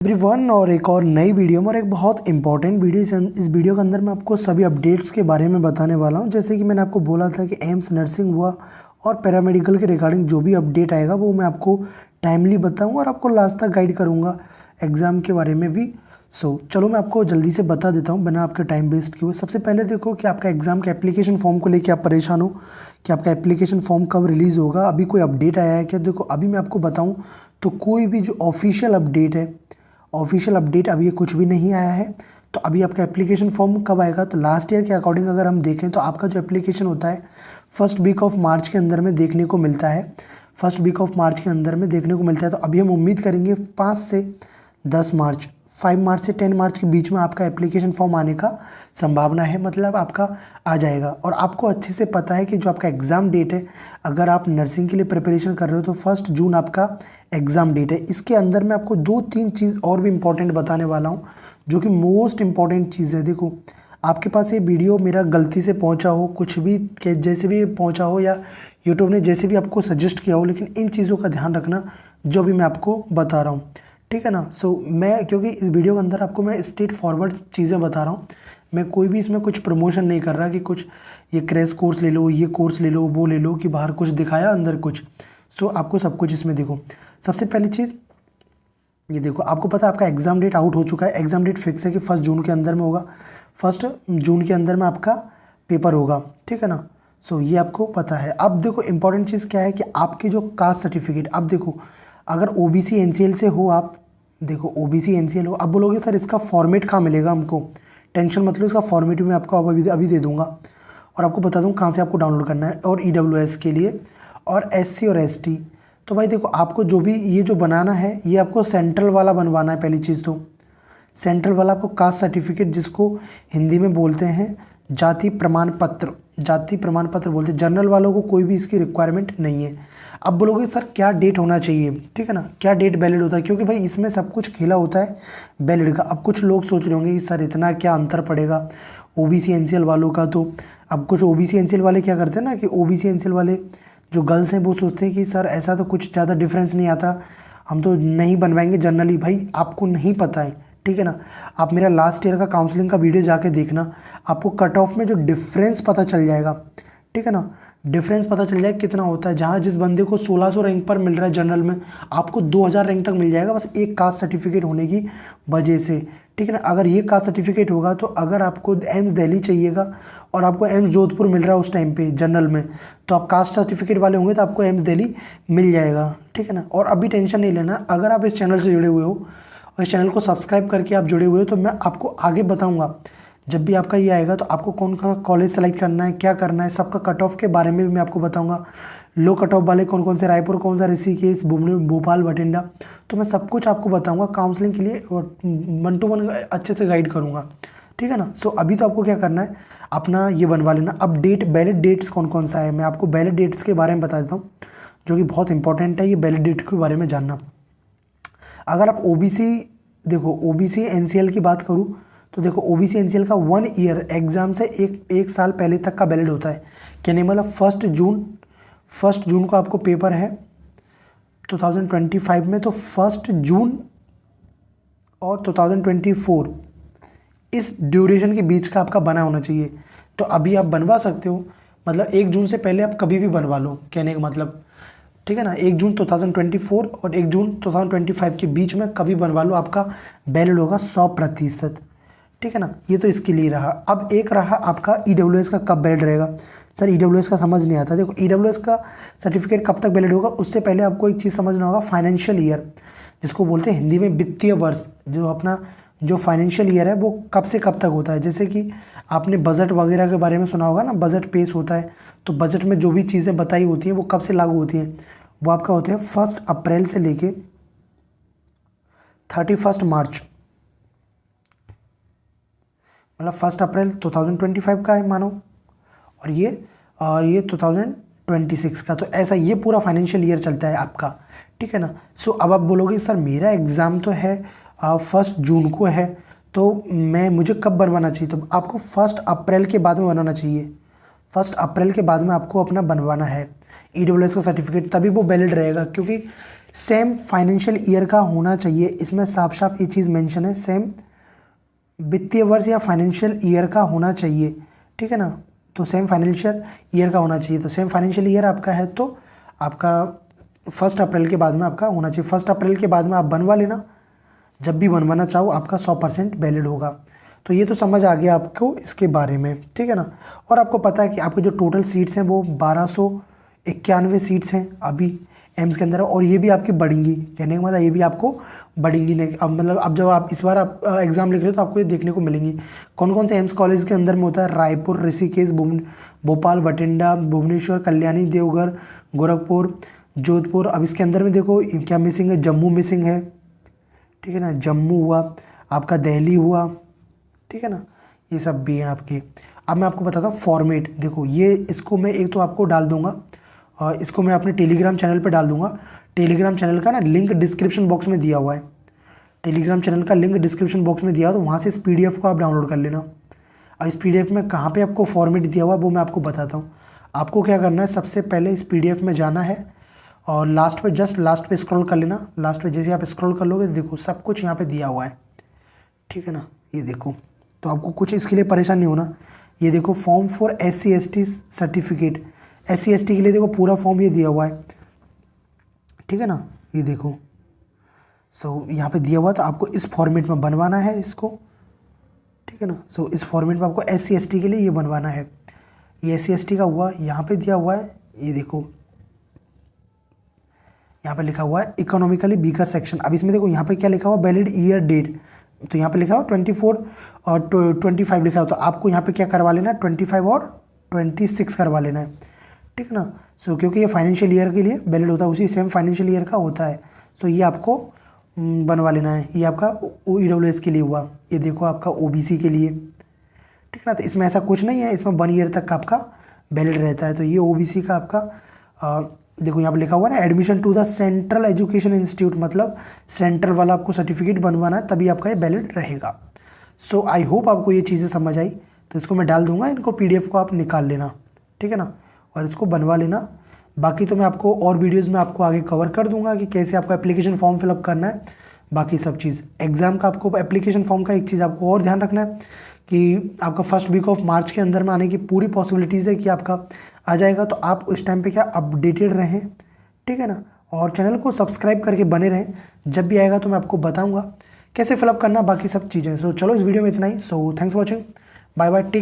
Everyone, और एक और नई वीडियो में और एक बहुत इंपॉर्टेंट वीडियो। इस वीडियो के अंदर मैं आपको सभी अपडेट्स के बारे में बताने वाला हूं। जैसे कि मैंने आपको बोला था कि एम्स नर्सिंग हुआ और पैरामेडिकल के रिगार्डिंग जो भी अपडेट आएगा वो मैं आपको टाइमली बताऊंगा और आपको लास्ट तक गाइड करूंगा एग्ज़ाम के बारे में भी। चलो मैं आपको जल्दी से बता देता हूँ बिना आपके टाइम वेस्ट किए हुए। सबसे पहले देखो कि आपका एग्ज़ाम के एप्लीकेशन फॉर्म को लेकर आप परेशान हो कि आपका एप्लीकेशन फॉर्म कब रिलीज़ होगा, अभी कोई अपडेट आया है क्या। देखो अभी मैं आपको बताऊँ तो कोई भी जो ऑफिशियल अपडेट है, ऑफिशियल अपडेट अभी कुछ भी नहीं आया है। तो अभी आपका एप्लीकेशन फॉर्म कब आएगा, तो लास्ट ईयर के अकॉर्डिंग अगर हम देखें तो आपका जो एप्लीकेशन होता है फर्स्ट वीक ऑफ मार्च के अंदर में देखने को मिलता है। फर्स्ट वीक ऑफ मार्च के अंदर में देखने को मिलता है। तो अभी हम उम्मीद करेंगे 5 से 10 मार्च, 5 मार्च से 10 मार्च के बीच में आपका एप्लीकेशन फॉर्म आने का संभावना है, मतलब आपका आ जाएगा। और आपको अच्छे से पता है कि जो आपका एग्ज़ाम डेट है, अगर आप नर्सिंग के लिए प्रिपरेशन कर रहे हो तो 1 जून आपका एग्ज़ाम डेट है। इसके अंदर मैं आपको 2-3 चीज़ और भी इम्पॉर्टेंट बताने वाला हूँ जो कि मोस्ट इम्पॉर्टेंट चीज़ है। देखो आपके पास ये वीडियो मेरा गलती से पहुँचा हो, कुछ भी जैसे भी पहुँचा हो या यूट्यूब ने जैसे भी आपको सजेस्ट किया हो, लेकिन इन चीज़ों का ध्यान रखना जो भी मैं आपको बता रहा हूँ, ठीक है ना। मैं क्योंकि इस वीडियो के अंदर आपको मैं स्ट्रेट फॉरवर्ड चीज़ें बता रहा हूँ, मैं कोई भी इसमें कुछ प्रमोशन नहीं कर रहा कि कुछ ये क्रैश कोर्स ले लो, ये कोर्स ले लो, वो ले लो, कि बाहर कुछ दिखाया अंदर कुछ। आपको सब कुछ इसमें देखो। सबसे पहली चीज़ ये देखो, आपको पता है आपका एग्ज़ाम डेट आउट हो चुका है। एग्ज़ाम डेट फिक्स है कि 1 जून के अंदर में होगा, 1 जून के अंदर में आपका पेपर होगा, ठीक है ना। ये आपको पता है। अब देखो इंपॉर्टेंट चीज़ क्या है कि आपकी जो कास्ट सर्टिफिकेट, अब देखो अगर ओबीसी एनसीएल से हो आप, देखो ओबीसी एनसीएल हो, अब बोलोगे सर इसका फॉर्मेट कहाँ मिलेगा हमको, टेंशन मतलब इसका फॉर्मेट में आपको अभी दे दूंगा और आपको बता दूँ कहाँ से आपको डाउनलोड करना है। और ईडब्ल्यूएस के लिए और एससी और एसटी, तो भाई देखो आपको जो भी ये जो बनाना है ये आपको सेंट्रल वाला बनवाना है। पहली चीज़ तो सेंट्रल वाला आपको कास्ट सर्टिफिकेट, जिसको हिंदी में बोलते हैं जाति प्रमाण पत्र, जाति प्रमाण पत्र बोलते हैं। जनरल वालों को कोई भी इसकी रिक्वायरमेंट नहीं है। अब बोलोगे सर क्या डेट होना चाहिए, ठीक है ना, क्या डेट वैलिड होता है, क्योंकि भाई इसमें सब कुछ खेला होता है वैलिड का। अब कुछ लोग सोच रहे होंगे कि सर इतना क्या अंतर पड़ेगा ओबीसी एनसीएल वालों का। तो अब कुछ ओबीसी एनसीएल वाले क्या करते हैं ना कि ओबीसी एनसीएल वाले जो गर्ल्स हैं वो सोचते हैं कि सर ऐसा तो कुछ ज़्यादा डिफरेंस नहीं आता, हम तो नहीं बनवाएंगे जनरली। भाई आपको नहीं पता है, ठीक है ना। आप मेरा लास्ट ईयर का काउंसलिंग का वीडियो जाके देखना, आपको कट ऑफ में जो डिफरेंस पता चल जाएगा, ठीक है ना। डिफरेंस पता चल जाएगा कितना होता है। जहाँ जिस बंदे को 1600 रैंक पर मिल रहा है जनरल में, आपको 2000 रैंक तक मिल जाएगा, बस एक कास्ट सर्टिफिकेट होने की वजह से, ठीक है ना। अगर ये कास्ट सर्टिफिकेट होगा तो अगर आपको एम्स दिल्ली चाहिएगा और आपको एम्स जोधपुर मिल रहा है उस टाइम पे जनरल में, तो आप कास्ट सर्टिफिकेट वाले होंगे तो आपको एम्स दिल्ली मिल जाएगा, ठीक है ना। और अभी टेंशन नहीं लेना, अगर आप इस चैनल से जुड़े हुए हो और इस चैनल को सब्सक्राइब करके आप जुड़े हुए हो, तो मैं आपको आगे बताऊंगा जब भी आपका ये आएगा तो आपको कौन सा कॉलेज सेलेक्ट करना है, क्या करना है, सबका कट ऑफ के बारे में भी मैं आपको बताऊंगा। लो कट ऑफ वाले कौन कौन से, रायपुर कौन सा, ऋषिकेश, भोपाल, बठिंडा, तो मैं सब कुछ आपको बताऊंगा। काउंसलिंग के लिए 1 to 1 अच्छे से गाइड करूँगा, ठीक है ना। अभी तो आपको क्या करना है, अपना ये बनवा लेना। अब वैलिड डेट्स कौन कौन सा है, मैं आपको वैलिड डेट्स के बारे में बता देता हूँ जो कि बहुत इंपॉर्टेंट है ये वैलिड डेट के बारे में जानना। अगर आप ओबीसी, देखो ओबीसी एनसीएल की बात करूँ तो देखो ओबीसी एनसीएल का 1 ईयर एग्जाम से एक साल पहले तक का वैलिड होता है। कहने मतलब 1 जून को आपको पेपर है 2025 में, तो 1 जून और 2024 इस ड्यूरेशन के बीच का आपका बना होना चाहिए। तो अभी आप बनवा सकते हो, मतलब 1 जून से पहले आप कभी भी बनवा लो, कहने का मतलब, ठीक है ना। 1 जून 2024 और 1 जून 2025 के बीच में कभी बनवा लो, आपका वैलिड होगा 100%, ठीक है ना। ये तो इसके लिए रहा। अब एक रहा आपका ईडब्ल्यूएस का कब वैलिड रहेगा। सर ईडब्ल्यूएस का समझ नहीं आता। देखो ईडब्ल्यूएस का सर्टिफिकेट कब तक वैलिड होगा, उससे पहले आपको एक चीज़ समझना होगा, फाइनेंशियल ईयर जिसको बोलते हैं हिंदी में वित्तीय वर्ष, जो अपना जो फाइनेंशियल ईयर है वो कब से कब तक होता है। जैसे कि आपने बजट वगैरह के बारे में सुना होगा ना, बजट पेश होता है, तो बजट में जो भी चीज़ें बताई होती हैं वो कब से लागू होती हैं, वो आपका होते हैं 1 अप्रैल से लेके 31 मार्च, मतलब 1 अप्रैल 2025 का है मानो, और ये 2026 का। तो ऐसा ये पूरा फाइनेंशियल ईयर चलता है आपका, ठीक है ना। अब आप बोलोगे सर मेरा एग्ज़ाम तो है 1 जून को है, तो मुझे कब बनवाना चाहिए, तो आपको 1 अप्रैल के बाद में बनाना चाहिए। 1 अप्रैल के बाद में आपको अपना बनवाना है ईडब्ल्यूएस का सर्टिफिकेट, तभी वो वैलिड रहेगा। क्योंकि सेम फाइनेंशियल ईयर का होना चाहिए, इसमें साफ साफ ये चीज़ मेंशन है, सेम वित्तीय वर्ष या फाइनेंशियल ईयर का होना चाहिए, ठीक है ना। तो सेम फाइनेंशियल ईयर का होना चाहिए, तो सेम फाइनेंशियल ईयर आपका है तो आपका 1 अप्रैल के बाद में आपका होना चाहिए। 1 अप्रैल के बाद में आप बनवा लेना, जब भी बनवाना चाहो आपका 100% वैलिड होगा। तो ये तो समझ आ गया आपको इसके बारे में, ठीक है ना। और आपको पता है कि आपके जो टोटल सीट्स हैं वो 1291 सीट्स हैं अभी एम्स के अंदर, और ये भी आपकी बढ़ेंगी, कहने का मतलब ये भी आपको बढ़ेंगी नहीं। अब मतलब अब जब आप इस बार आप एग्ज़ाम लिख रहे हो तो आपको ये देखने को मिलेंगी कौन कौन से एम्स कॉलेज के अंदर में होता है। रायपुर, ऋषिकेश, भोपाल, बठिंडा, भुवनेश्वर, कल्याणी, देवघर, गोरखपुर, जोधपुर। अब इसके अंदर में देखो क्या मिसिंग है, जम्मू मिसिंग है, ठीक है ना, जम्मू हुआ आपका, दिल्ली हुआ, ठीक है ना, ये सब भी हैं आपके। अब मैं आपको बताता हूँ फॉर्मेट, देखो ये इसको मैं एक तो आपको डाल दूंगा और इसको मैं अपने टेलीग्राम चैनल पे डाल दूंगा। टेलीग्राम चैनल का ना लिंक डिस्क्रिप्शन बॉक्स में दिया हुआ है, टेलीग्राम चैनल का लिंक डिस्क्रिप्शन बॉक्स में दिया हुआ, तो वहाँ से इस PDF को आप डाउनलोड कर लेना। अब इस PDF में कहाँ पे आपको फॉर्मेट दिया हुआ है वो मैं आपको बताता हूँ। आपको क्या करना है, सबसे पहले इस PDF में जाना है और लास्ट पे, जस्ट लास्ट पे स्क्रॉल कर लेना। लास्ट पे जैसे आप स्क्रॉल कर लोगे देखो सब कुछ यहाँ पे दिया हुआ है, ठीक है ना, ये देखो। तो आपको कुछ इसके लिए परेशान नहीं होना। ये देखो form for SC/ST certificate, SC/ST के लिए देखो पूरा फॉर्म ये दिया हुआ है, ठीक है ना, ये देखो। सो यहाँ पे दिया हुआ, तो आपको इस फॉर्मेट में बनवाना है इसको, ठीक है ना। सो इस फॉर्मेट में आपको SC/ST के लिए ये बनवाना है। ये SC/ST का हुआ, यहाँ पे दिया हुआ है, ये देखो यहाँ पे लिखा हुआ है इकोनॉमिकली वीकर सेक्शन। अब इसमें देखो यहाँ पे क्या लिखा हुआ, वैलिड ईयर डेट, तो यहाँ पे लिखा हुआ 24 और 25 लिखा हुआ, तो आपको यहाँ पे क्या करवा लेना है, 25 और 26 करवा लेना है, ठीक है ना। सो क्योंकि ये फाइनेंशियल ईयर के लिए वैलिड होता है, उसी सेम फाइनेंशियल ईयर का होता है, सो ये आपको बनवा लेना है। ये आपका EWS के लिए हुआ, ये देखो आपका OBC के लिए, ठीक है ना। तो इसमें ऐसा कुछ नहीं है, इसमें 1 ईयर तक का आपका वैलिड रहता है। तो ये OBC का आपका देखो यहाँ पे लिखा हुआ है ना, admission to the central education institute, मतलब सेंट्रल वाला आपको सर्टिफिकेट बनवाना है तभी आपका ये वैलिड रहेगा। सो आई होप आपको ये चीज़ें समझ आई। तो इसको मैं डाल दूंगा, इनको PDF को आप निकाल लेना, ठीक है ना, और इसको बनवा लेना। बाकी तो मैं आपको और वीडियोज़ में आपको आगे कवर कर दूंगा कि कैसे आपका एप्लीकेशन फॉर्म फिलअप करना है, बाकी सब चीज़। एग्ज़ाम का आपको एप्लीकेशन फॉर्म का एक चीज़ आपको और ध्यान रखना है कि आपका फर्स्ट वीक ऑफ मार्च के अंदर में आने की पूरी पॉसिबिलिटीज़ है कि आपका आ जाएगा। तो आप उस टाइम पे क्या अपडेटेड रहें, ठीक है ना, और चैनल को सब्सक्राइब करके बने रहें। जब भी आएगा तो मैं आपको बताऊंगा कैसे फिलअप करना, बाकी सब चीज़ें। सो चलो इस वीडियो में इतना ही। So thanks for watching, bye bye, take.